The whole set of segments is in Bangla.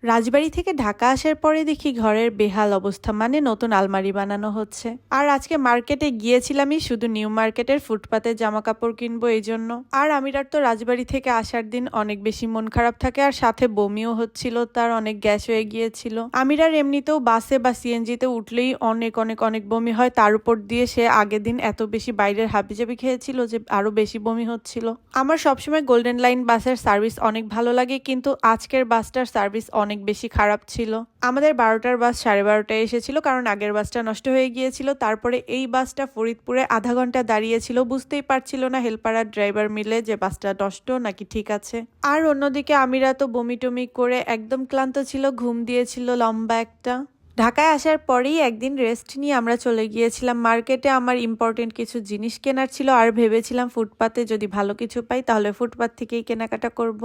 রাজবাড়ি থেকে ঢাকা আসার পরে দেখি ঘরের বেহাল অবস্থা, মানে নতুন আলমারি বানানো হচ্ছে। আর আজকে মার্কেটে গিয়েছিলামই শুধু নিউ মার্কেটের ফুটপাতে জামা কাপড় কিনবো এই জন্য। আর আমিরার তো রাজবাড়ি থেকে আসার দিন অনেক বেশি মন খারাপ থাকে, আর সাথে বমিও হচ্ছিল, তার অনেক গ্যাস হয়ে গিয়েছিল। আমিরার এমনিতেও বাসে বা সিএনজিতে উঠলেই অনেক অনেক অনেক বমি হয়, তার উপর দিয়ে সে আগের দিন এত বেশি বাইরের হাবিজাবি খেয়েছিল যে আরো বেশি বমি হচ্ছিল। আমার সবসময় গোল্ডেন লাইন বাসের সার্ভিস অনেক ভালো লাগে, কিন্তু আজকের বাসটার সার্ভিস অনেক বেশি খারাপ ছিল। আমাদের 12টার বাস 12:30টায় এসেছিল, কারণ আগের বাসটা নষ্ট হয়ে গিয়েছিল। তারপরে এই বাসটা ফরিদপুরে আধা ঘন্টা দাঁড়িয়েছিল, বুঝতেই পারছিল না হেল্পার আর ড্রাইভার মিলে যে বাসটা নষ্ট নাকি ঠিক আছে। আর অন্যদিকে আমিরা তো বমি টমি করে একদম ক্লান্ত ছিল, ঘুম দিয়েছিল লম্বা একটা। ঢাকায় আসার পরেই একদিন রেস্ট নিয়ে আমরা চলে গিয়েছিলাম মার্কেটে। আমার ইম্পর্টেন্ট কিছু জিনিস কেনার ছিল, আর ভেবেছিলাম ফুটপাতে যদি ভালো কিছু পাই তাহলে ফুটপাত থেকেই কেনাকাটা করব।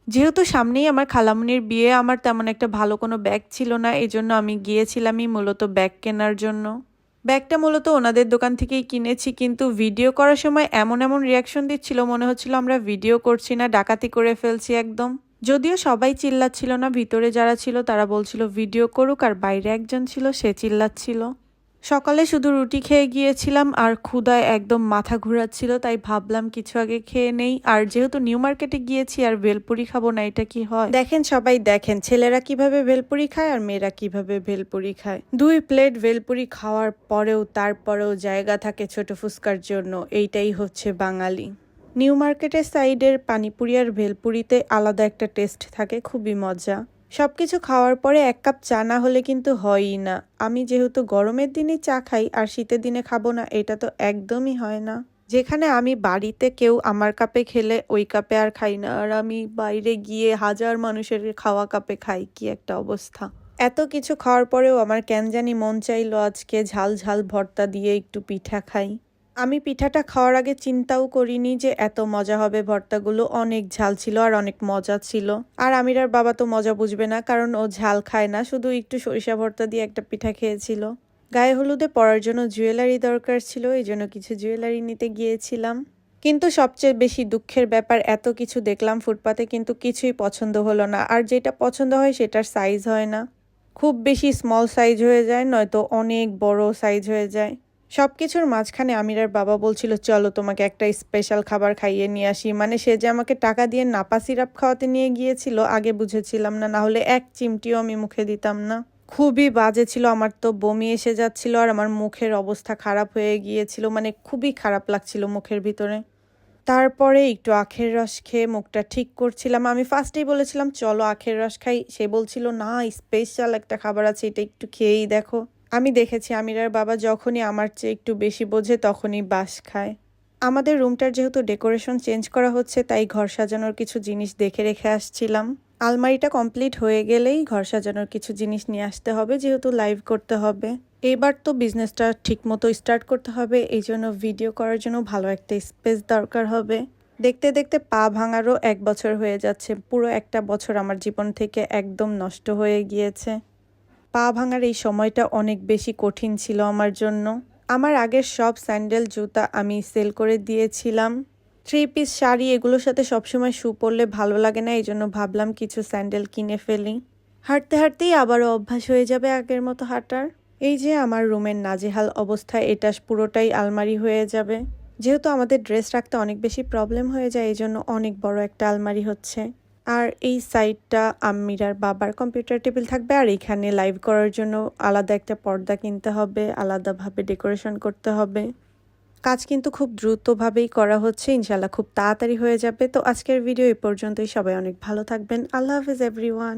যেহেতু সামনেই আমার খালামুনির বিয়ে, আমার তেমন একটা ভালো কোনো ব্যাগ ছিল না, এই জন্য আমি গিয়েছিলামই মূলত ব্যাগ কেনার জন্য। ব্যাগটা মূলত ওনাদের দোকান থেকেই কিনেছি, কিন্তু ভিডিও করার সময় এমন এমন রিয়াকশন দিচ্ছিল, মনে হচ্ছিল আমরা ভিডিও করছি না, ডাকাতি করে ফেলছি একদম। যদিও সবাই চিল্লাচ্ছিল না, ভিতরে যারা ছিল তারা বলছিল ভিডিও করুক, আর বাইরে একজন ছিল সে চিল্লাচ্ছিল। সকালে শুধু রুটি খেয়ে গিয়েছিলাম, আর ক্ষুধায় একদম মাথা ঘুরাচ্ছিল, তাই ভাবলাম কিছু আগে খেয়ে নেই। আর যেহেতু নিউ মার্কেটে গিয়েছি আর ভেলপুরি খাবো না, এটা কি হয়? দেখেন সবাই, দেখেন ছেলেরা কিভাবে ভেলপুরি খায় আর মেয়েরা কিভাবে ভেলপুরি খায়। 2 প্লেট ভেলপুরি খাওয়ার পরেও তারপরেও জায়গা থাকে ছোট ফুচকার জন্য। এইটাই হচ্ছে বাঙালি। নিউ মার্কেটের সাইডের পানিপুরি আর ভেলপুরিতে আলাদা একটা টেস্ট থাকে, খুবই মজা। সবকিছু খাওয়ার পরে 1 কাপ চা না হলে কিন্তু হয়ই না। আমি যেহেতু গরমের দিনে চা খাই আর শীতের দিনে খাবো না, এটা তো একদমই হয় না। যেখানে আমি বাড়িতে কেউ আমার কাপে খেলে ওই কাপে আর খাই না, আর আমি বাইরে গিয়ে হাজার মানুষের খাওয়া কাপে খাই, কি একটা অবস্থা। এত কিছু খাওয়ার পরেও আমার কেন জানি মন চাইলো আজকে ঝাল ঝাল ভর্তা দিয়ে একটু পিঠা খাই। আমি পিঠাটা খাওয়ার আগে চিন্তাও করিনি যে এত মজা হবে। ভর্তাগুলো অনেক ঝাল ছিল আর অনেক মজা ছিল। আর আমিরার বাবা তো মজা বুঝবে না, কারণ ও ঝাল খায় না, শুধু একটু সরিষা ভর্তা দিয়ে একটা পিঠা খেয়েছিল। গায়ে হলুদে পরার জন্য জুয়েলারি দরকার ছিল, এই জন্য কিছু জুয়েলারি নিতে গিয়েছিলাম। কিন্তু সবচেয়ে বেশি দুঃখের ব্যাপার, এত কিছু দেখলাম ফুটপাতে, কিন্তু কিছুই পছন্দ হলো না। আর যেটা পছন্দ হয় সেটার সাইজ হয় না, খুব বেশি স্মল সাইজ হয়ে যায়, নয়তো অনেক বড় সাইজ হয়ে যায়। সবকিছুর মাঝখানে আমিরার বাবা বলছিল চলো তোমাকে একটা স্পেশাল খাবার খাইয়ে নিয়ে আসি। মানে সে যে আমাকে টাকা দিয়ে নাপা সিরাপ খাওয়াতে নিয়ে গিয়েছিল, আগে বুঝেছিলাম না, না হলে এক চিমটিও আমি মুখে দিতাম না। খুবই বাজে ছিল, আমার তো বমি এসে যাচ্ছিল আর আমার মুখের অবস্থা খারাপ হয়ে গিয়েছিল, মানে খুবই খারাপ লাগছিল মুখের ভিতরে। তারপরে একটু আখের রস খেয়ে মুখটা ঠিক করছিলাম। আমি ফার্স্টেই বলেছিলাম চলো আখের রস খাই, সে বলছিল না স্পেশাল একটা খাবার আছে, এটা একটু খেয়েই দেখো। আমি দেখেছি আমিরার বাবা যখনই আমার চেয়ে একটু বেশি বোঝে তখনই বাস খায়। আমাদের রুমটার যেহেতু ডেকোরেশন চেঞ্জ করা হচ্ছে, তাই ঘর সাজানোর কিছু জিনিস দেখে রেখে আসছিলাম। আলমারিটা কমপ্লিট হয়ে গেলেই ঘর সাজানোর কিছু জিনিস নিয়ে আসতে হবে, যেহেতু লাইভ করতে হবে। এবার তো বিজনেসটা ঠিক মতো স্টার্ট করতে হবে, এই জন্য ভিডিও করার জন্য ভালো একটা স্পেস দরকার হবে। দেখতে দেখতে পা ভাঙারও 1 বছর হয়ে যাচ্ছে। পুরো একটা বছর আমার জীবন থেকে একদম নষ্ট হয়ে গিয়েছে। পা ভাঙার এই সময়টা অনেক বেশি কঠিন ছিল আমার জন্য। আমার আগের সব স্যান্ডেল জুতা আমি সেল করে দিয়েছিলাম। 3 পিস শাড়ি এগুলোর সাথে সবসময় শু পরলে ভালো লাগে না, এই জন্য ভাবলাম কিছু স্যান্ডেল কিনে ফেলি। হাঁটতে হাঁটতেই আবারও অভ্যাস হয়ে যাবে আগের মতো হাঁটার। এই যে আমার রুমের নাজেহাল অবস্থা, এটা পুরোটাই আলমারি হয়ে যাবে। যেহেতু আমাদের ড্রেস রাখতে অনেক বেশি প্রবলেম হয়ে যায়, এই জন্য অনেক বড় একটা আলমারি হচ্ছে। আর এই সাইডটা আম্মিরার বাবার কম্পিউটার টেবিল থাকবে, আর এখানে লাইভ করার জন্য আলাদা একটা পর্দা কিনতে হবে, আলাদাভাবে ডেকোরেশন করতে হবে। কাজ কিন্তু খুব দ্রুতভাবেই করা হচ্ছে, ইনশাল্লাহ খুব তাড়াতাড়ি হয়ে যাবে। তো আজকের ভিডিও এই পর্যন্তই। সবাই অনেক ভালো থাকবেন। আল্লাহ হাফেজ এভরিওয়ান।